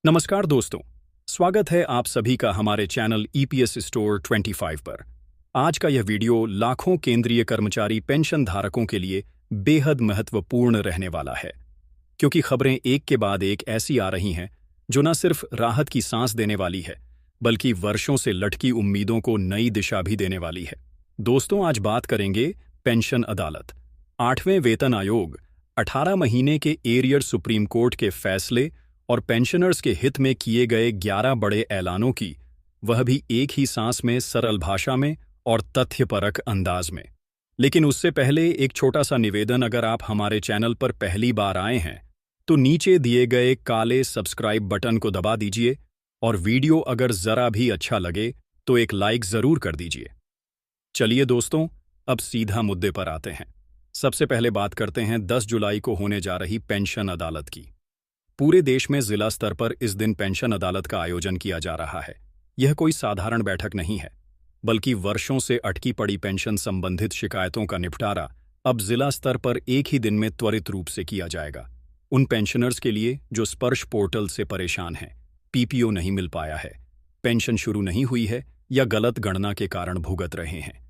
नमस्कार दोस्तों, स्वागत है आप सभी का हमारे चैनल ईपीएस स्टोर 25 पर। आज का यह वीडियो लाखों केंद्रीय कर्मचारी पेंशन धारकों के लिए बेहद महत्वपूर्ण रहने वाला है, क्योंकि खबरें एक के बाद एक ऐसी आ रही हैं जो न सिर्फ राहत की सांस देने वाली है, बल्कि वर्षों से लटकी उम्मीदों को नई दिशा भी देने वाली है। दोस्तों, आज बात करेंगे पेंशन अदालत, 8वें वेतन आयोग, 18 महीने के एरियर सुप्रीम कोर्ट के फैसले और पेंशनर्स के हित में किए गए 11 बड़े ऐलानों की, वह भी एक ही सांस में, सरल भाषा में और तथ्यपरक अंदाज में। लेकिन उससे पहले एक छोटा सा निवेदन, अगर आप हमारे चैनल पर पहली बार आए हैं तो नीचे दिए गए काले सब्सक्राइब बटन को दबा दीजिए और वीडियो अगर जरा भी अच्छा लगे तो एक लाइक जरूर कर दीजिए। चलिए दोस्तों, अब सीधा मुद्दे पर आते हैं। सबसे पहले बात करते हैं 10 जुलाई को होने जा रही पेंशन अदालत की। पूरे देश में जिला स्तर पर इस दिन पेंशन अदालत का आयोजन किया जा रहा है। यह कोई साधारण बैठक नहीं है, बल्कि वर्षों से अटकी पड़ी पेंशन संबंधित शिकायतों का निपटारा अब जिला स्तर पर एक ही दिन में त्वरित रूप से किया जाएगा। उन पेंशनर्स के लिए जो स्पर्श पोर्टल से परेशान हैं, पीपीओ नहीं मिल पाया है, पेंशन शुरू नहीं हुई है या गलत गणना के कारण भुगत रहे हैं,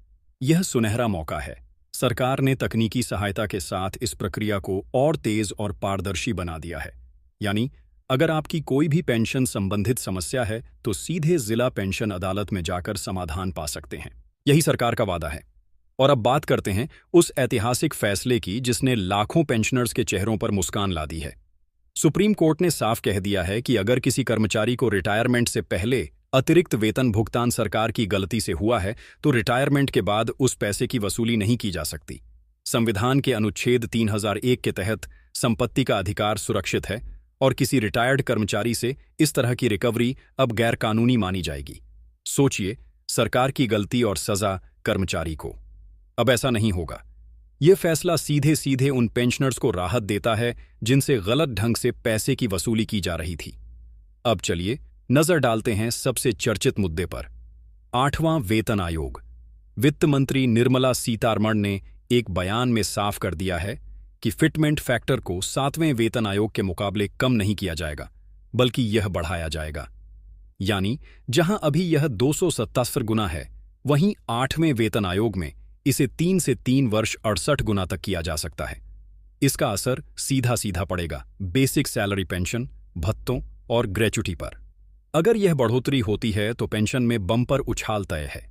यह सुनहरा मौका है। सरकार ने तकनीकी सहायता के साथ इस प्रक्रिया को और तेज और पारदर्शी बना दिया है। यानी अगर आपकी कोई भी पेंशन संबंधित समस्या है तो सीधे जिला पेंशन अदालत में जाकर समाधान पा सकते हैं। यही सरकार का वादा है। और अब बात करते हैं उस ऐतिहासिक फैसले की जिसने लाखों पेंशनर्स के चेहरों पर मुस्कान ला दी है। सुप्रीम कोर्ट ने साफ कह दिया है कि अगर किसी कर्मचारी को रिटायरमेंट से पहले अतिरिक्त वेतन भुगतान सरकार की गलती से हुआ है तो रिटायरमेंट के बाद उस पैसे की वसूली नहीं की जा सकती। संविधान के अनुच्छेद 3001 के तहत संपत्ति का अधिकार सुरक्षित है और किसी रिटायर्ड कर्मचारी से इस तरह की रिकवरी अब गैरकानूनी मानी जाएगी। सोचिए, सरकार की गलती और सजा कर्मचारी को। अब ऐसा नहीं होगा। यह फैसला सीधे सीधे उन पेंशनर्स को राहत देता है जिनसे गलत ढंग से पैसे की वसूली की जा रही थी। अब चलिए नजर डालते हैं सबसे चर्चित मुद्दे पर। 8वां वेतन आयोग। वित्त मंत्री निर्मला सीतारमण ने एक बयान में साफ कर दिया है कि फिटमेंट फैक्टर को 7वें वेतन आयोग के मुकाबले कम नहीं किया जाएगा, बल्कि यह बढ़ाया जाएगा। यानी जहां अभी यह 277 गुना है, वहीं 8वें वेतन आयोग में इसे 3 से 3 वर्ष 68 गुना तक किया जा सकता है। इसका असर सीधा सीधा पड़ेगा बेसिक सैलरी पेंशन, भत्तों और ग्रेच्युटी पर। अगर यह बढ़ोतरी होती है तो पेंशन में बम्पर उछाल तय है।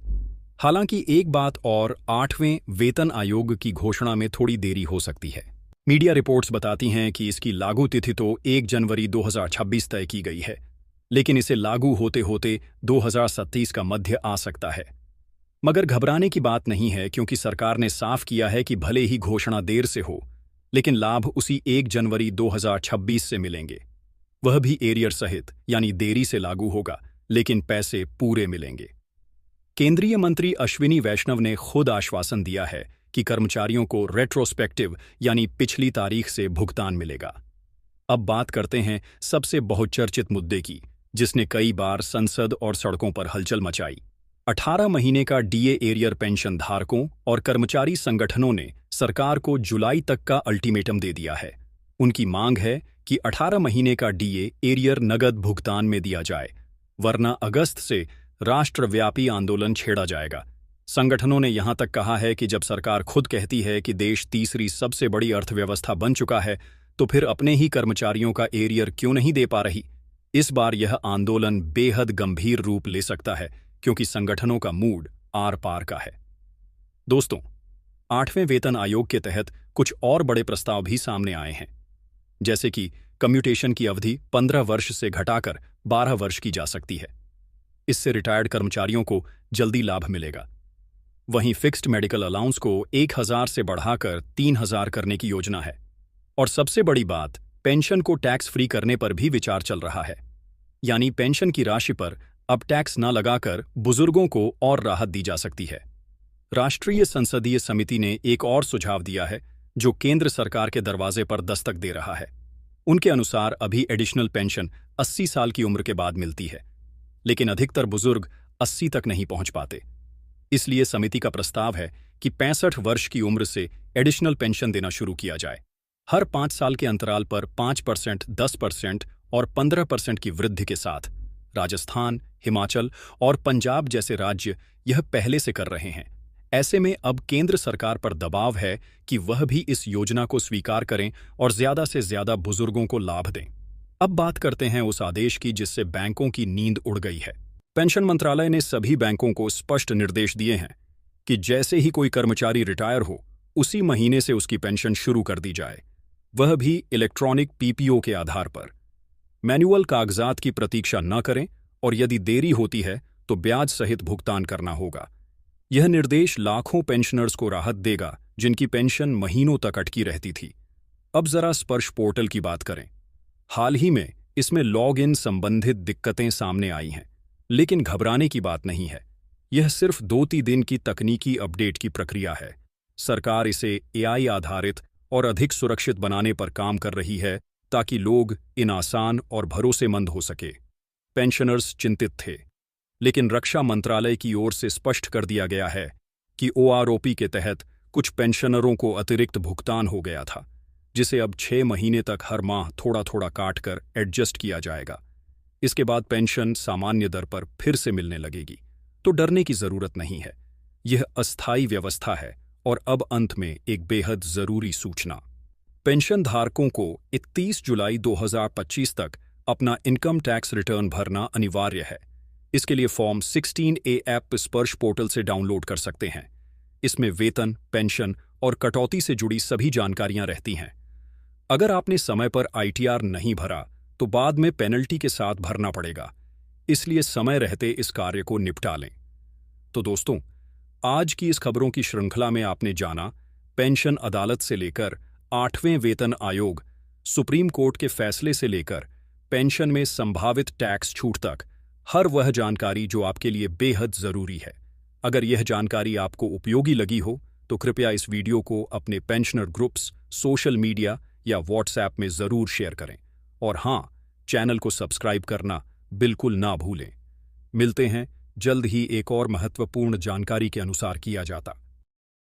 हालांकि एक बात और, 8वें वेतन आयोग की घोषणा में थोड़ी देरी हो सकती है। मीडिया रिपोर्ट्स बताती हैं कि इसकी लागू तिथि तो 1 जनवरी 2026 तय की गई है, लेकिन इसे लागू होते होते 2027 का मध्य आ सकता है। मगर घबराने की बात नहीं है, क्योंकि सरकार ने साफ किया है कि भले ही घोषणा देर से हो, लेकिन लाभ उसी 1 जनवरी 2026 से मिलेंगे। वह भी एरियर सहित, यानी देरी से लागू होगा लेकिन पैसे पूरे मिलेंगे। केंद्रीय मंत्री अश्विनी वैष्णव ने खुद आश्वासन दिया है कि कर्मचारियों को रेट्रोस्पेक्टिव यानी पिछली तारीख से भुगतान मिलेगा। अब बात करते हैं सबसे बहुचर्चित मुद्दे की, जिसने कई बार संसद और सड़कों पर हलचल मचाई। 18 महीने का डीए एरियर पेंशन धारकों और कर्मचारी संगठनों ने सरकार को जुलाई तक का अल्टीमेटम दे दिया है। उनकी मांग है कि 18 महीने का डीए एरियर नगद भुगतान में दिया जाए, वरना अगस्त से राष्ट्रव्यापी आंदोलन छेड़ा जाएगा। संगठनों ने यहां तक कहा है कि जब सरकार खुद कहती है कि देश तीसरी सबसे बड़ी अर्थव्यवस्था बन चुका है, तो फिर अपने ही कर्मचारियों का एरियर क्यों नहीं दे पा रही। इस बार यह आंदोलन बेहद गंभीर रूप ले सकता है, क्योंकि संगठनों का मूड आर पार का है। दोस्तों, 8वें वेतन आयोग के तहत कुछ और बड़े प्रस्ताव भी सामने आए हैं, जैसे कि कम्यूटेशन की अवधि 15 वर्ष से घटाकर 12 वर्ष की जा सकती है। इससे रिटायर्ड कर्मचारियों को जल्दी लाभ मिलेगा। वहीं फिक्स्ड मेडिकल अलाउंस को 1000 से बढ़ाकर 3000 करने की योजना है। और सबसे बड़ी बात, पेंशन को टैक्स फ्री करने पर भी विचार चल रहा है। यानी पेंशन की राशि पर अब टैक्स न लगाकर बुजुर्गों को और राहत दी जा सकती है। राष्ट्रीय संसदीय समिति ने एक और सुझाव दिया है, जो केंद्र सरकार के दरवाजे पर दस्तक दे रहा है। उनके अनुसार अभी एडिशनल पेंशन 80 साल की उम्र के बाद मिलती है, लेकिन अधिकतर बुजुर्ग 80 तक नहीं पहुंच पाते। इसलिए समिति का प्रस्ताव है कि 65 वर्ष की उम्र से एडिशनल पेंशन देना शुरू किया जाए। हर 5 साल के अंतराल पर 5%, 10% और 15% की वृद्धि के साथ राजस्थान, हिमाचल और पंजाब जैसे राज्य यह पहले से कर रहे हैं। ऐसे में अब केंद्र सरकार पर दबाव है कि वह भी इस योजना को स्वीकार करें और ज्यादा से ज्यादा बुजुर्गों को लाभ दें। अब बात करते हैं उस आदेश की जिससे बैंकों की नींद उड़ गई है। पेंशन मंत्रालय ने सभी बैंकों को स्पष्ट निर्देश दिए हैं कि जैसे ही कोई कर्मचारी रिटायर हो, उसी महीने से उसकी पेंशन शुरू कर दी जाए, वह भी इलेक्ट्रॉनिक पीपीओ के आधार पर। मैनुअल कागजात की प्रतीक्षा न करें और यदि देरी होती है तो ब्याज सहित भुगतान करना होगा। यह निर्देश लाखों पेंशनर्स को राहत देगा जिनकी पेंशन महीनों तक अटकी रहती थी। अब जरा स्पर्श पोर्टल की बात करें। हाल ही में इसमें लॉग इन संबंधित दिक्कतें सामने आई हैं, लेकिन घबराने की बात नहीं है। यह सिर्फ 2-3 दिन की तकनीकी अपडेट की प्रक्रिया है। सरकार इसे एआई आधारित और अधिक सुरक्षित बनाने पर काम कर रही है ताकि लोग इन आसान और भरोसेमंद हो सके। पेंशनर्स चिंतित थे, लेकिन रक्षा मंत्रालय की ओर से स्पष्ट कर दिया गया है कि ओआरओपी के तहत कुछ पेंशनरों को अतिरिक्त भुगतान हो गया था, जिसे अब 6 महीने तक हर माह थोड़ा थोड़ा काटकर एडजस्ट किया जाएगा। इसके बाद पेंशन सामान्य दर पर फिर से मिलने लगेगी, तो डरने की जरूरत नहीं है। यह अस्थायी व्यवस्था है। और अब अंत में एक बेहद जरूरी सूचना। पेंशन धारकों को 31 जुलाई 2025 तक अपना इनकम टैक्स रिटर्न भरना अनिवार्य है। इसके लिए फॉर्म 16A ऐप स्पर्श पोर्टल से डाउनलोड कर सकते हैं। इसमें वेतन, पेंशन और कटौती से जुड़ी सभी जानकारियां रहती हैं। अगर आपने समय पर आईटीआर नहीं भरा तो बाद में पेनल्टी के साथ भरना पड़ेगा, इसलिए समय रहते इस कार्य को निपटा लें। तो दोस्तों, आज की इस खबरों की श्रृंखला में आपने जाना पेंशन अदालत से लेकर 8वें वेतन आयोग, सुप्रीम कोर्ट के फैसले से लेकर पेंशन में संभावित टैक्स छूट तक हर वह जानकारी जो आपके लिए बेहद जरूरी है। अगर यह जानकारी आपको उपयोगी लगी हो तो कृपया इस वीडियो को अपने पेंशनर ग्रुप्स, सोशल मीडिया या व्हाट्सएप में जरूर शेयर करें। और हाँ, चैनल को सब्सक्राइब करना बिल्कुल ना भूलें। मिलते हैं जल्द ही एक और महत्वपूर्ण जानकारी के अनुसार किया जाता।